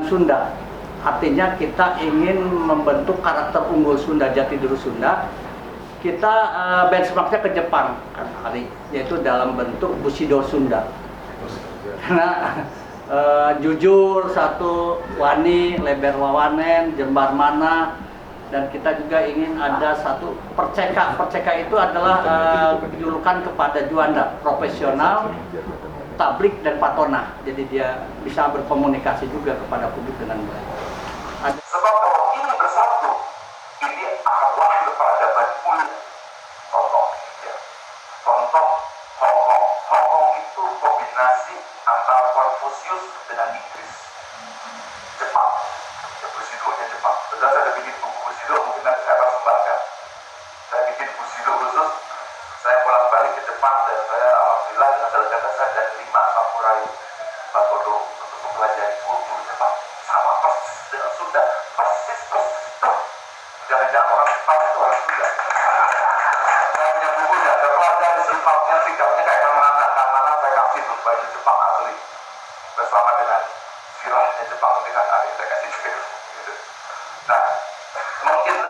Sunda. Artinya kita ingin membentuk karakter unggul Sunda, jati diri Sunda. Kita benchmarknya ke Jepang kan hari, yaitu dalam bentuk Bushido Sunda. Karena jujur, satu, wani, leber wawanen, jembar mana, dan kita juga ingin ada satu perceka. Perceka itu adalah julukan kepada Juanda, profesional, tablik dan patona. Jadi dia bisa berkomunikasi juga kepada publik dengan baik. Sebab kalau ini bersatu, ini akan lahir peradaban kulit. Contoh, ya. Contoh Hong Kong. Hong Kong itu kombinasi antara Konfusius dengan Inggris. Jepang. Ya, Bushido-nya Jepang. Betul, saya ada bikin buku Bushido, mungkin nanti saya akan sebarkan. Saya bikin Bushido khusus. Saya bolak-balik ke Jepang dan saya alhamdulillah dengan saudara saya dan 5 samurai Bakodo untuk mempelajari kultur Jepang. Sama persis dengan Sunda, persis. Jangan-jangan orang Jepang itu orang Sunda. Saya punya bukunya, ada pelajar di sifatnya, sikapnya kayak Kang Nana saya kasih tuh baju Jepang asli bersama dengan sirahnya Jepang dengan adik saya kasih gitu. Nah,